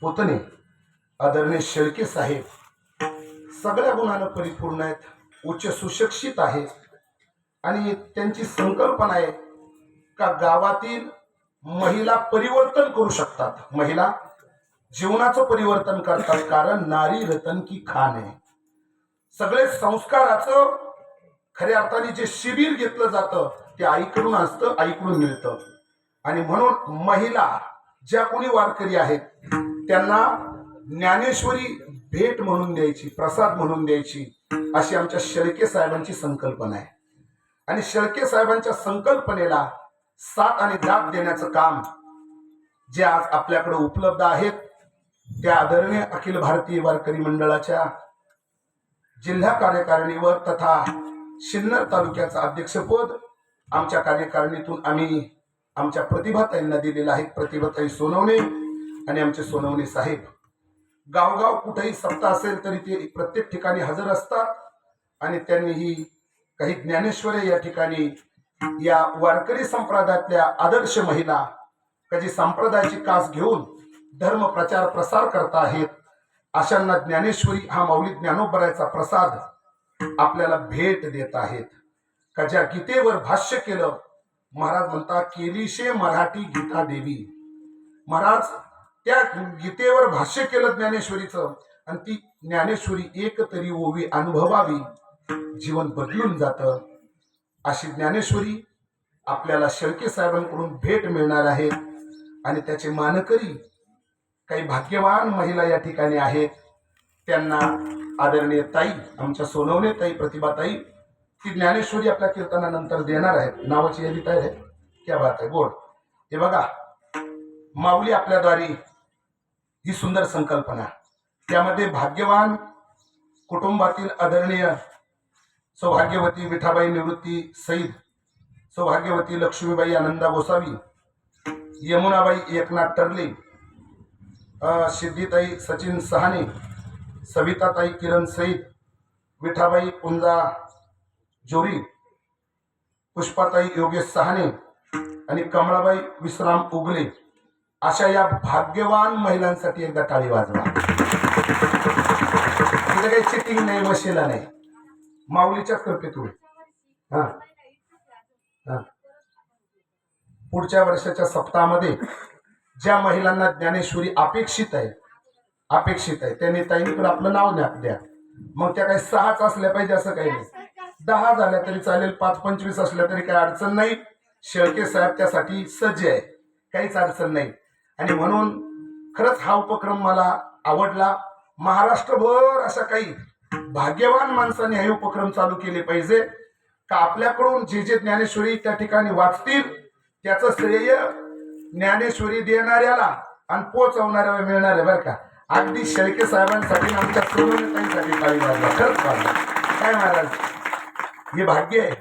पुतणे आदरणीय शेळके साहेब सगळ्या गुणांना परिपूर्ण आहेत, उच्च सुशिक्षित आहेत आणि त्यांची संकल्पना आहे का गावातील महिला परिवर्तन करू शकतात, महिला जीवनाचं परिवर्तन करतात. कारण नारी रतन की खान आहे. सगळे संस्काराचं खऱ्या अर्थाने जे शिबिर घेतलं जातं ते आईकडून असतं, आईकडून मिळतं. आणि म्हणून महिला ज्या कोणी वारकरी आहेत त्यांना ज्ञानेश्वरी भेट म्हणून द्यायची, प्रसाद म्हणून द्यायची, अशी आमच्या शेळके साहेबांची संकल्पना आहे. आणि शेळके साहेबांच्या संकल्पनेला साथ आणि दाद देण्याचं काम जे आज आपल्याकडे उपलब्ध आहेत त्या आदरणीय अखिल भारतीय वारकरी मंडळाच्या जिल्हा कार्यकारिणीवर तथा सिन्नर तालुक्याचं अध्यक्षपद आमच्या कार्यकारिणीतून आम्ही आमच्या प्रतिभाताईंना दिलेलं आहे. प्रतिभाताई सोनवणे आणि आमचे सोनवणे साहेब गावगाव कुठेही सप्ताह असेल तरी ते प्रत्येक ठिकाणी हजर असतात. आणि त्यांनी ही काही ज्ञानेश्वरी या ठिकाणी या वारकरी संप्रदायातल्या आदर्श महिला कधी संप्रदायाची कास घेऊन धर्म प्रचार प्रसार करता आहेत अशांना ज्ञानेश्वरी हा माऊली ज्ञानोबरायचा प्रसाद आपल्याला भेट देत आहेत. का ज्या गीतेवर भाष्य केलं, महाराज म्हणतात केलीशे मराठी गीता देवी. महाराज त्या गीतेवर भाष्य केलं ज्ञानेश्वरीचं आणि ती ज्ञानेश्वरी एक तरी ओवी अनुभवावी, जीवन बदलून जातं. अशी ज्ञानेश्वरी आपल्याला शेळके साहेबांकडून भेट मिळणार आहेत. आणि त्याचे मानकरी काही भाग्यवान महिला या ठिकाणी आहेत. त्यांना आदरणीय ताई आमच्या सोनवणे ताई, प्रतिभाताई ती ज्ञानेश्वरी आपल्या कीर्तनानंतर देणार आहेत. नावाची यादी तयार आहे, क्या बात आहे, गोड. हे बघा, माऊली आपल्याद्वारे ही सुंदर संकल्पना, त्यामध्ये भाग्यवान कुटुंबातील आदरणीय सौभाग्यवती विठाबाई निवृत्ती सईद, सौभाग्यवती लक्ष्मीबाई आनंदा गोसावी, यमुनाबाई एकनाथ टर्ले, सिद्धीताई सचिन सहाने, सविताताई किरण सईद, विठाबाई पुंजा जोरी, पुष्पाताई योगेश सहाने आणि कमळाबाई विश्राम उगले, अशा या भाग्यवान महिलांसाठी एकदा टाळी वाजवा. तिथे काही चिटिंग नाही, वशिला नाही, माऊलीच्याच कृपेतून. हा हा पुढच्या वर्षाच्या सप्ताहामध्ये ज्या महिलांना ज्ञानेश्वरी अपेक्षित आहे त्यांनी ताईंकडे आपलं नाव द्या. मग त्या काही 6च असल्या पाहिजे असं काही नाही, 10 झाल्या तरी चालेल, 5-25 असल्या तरी काही अडचण नाही. शेळके साहेब त्यासाठी सज्ज आहे, काहीच अडचण नाही. आणि म्हणून खरंच हा उपक्रम मला आवडला. महाराष्ट्रभर अशा काही भाग्यवान माणसांनी हे उपक्रम चालू केले पाहिजे का आपल्याकडून जे जे ज्ञानेश्वरी त्या ठिकाणी वाचतील त्याचं श्रेय ज्ञानेश्वरी देणाऱ्याला आणि पोचवणाऱ्याला मिळणार आहे. बरं का, अगदी शेळके साहेबांसाठी आमच्या सोनवणेताईंसाठी टाळी वाजवा. खरंच वाजवा. काय महाराज, हे भाग्य आहे.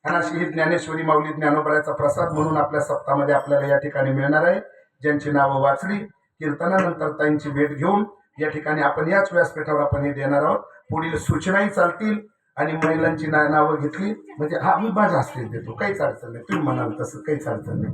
आणि अशी ही ज्ञानेश्वरी माऊली ज्ञानोबरायचा प्रसाद म्हणून आपल्या सप्ताहामध्ये आपल्याला या ठिकाणी मिळणार आहे. ज्यांची नावं वाचली कीर्तनानंतर ताईंची भेट घेऊन या ठिकाणी आपण याच व्यासपीठावर आपण हे देणार आहोत. पुढील सूचनाही चालतील. आणि महिलांची नावं घेतली म्हणजे हा मी माझ्या हस्ते देतो, काहीच अडचण नाही. तुम्ही म्हणाल तसं काहीच अडचण नाही.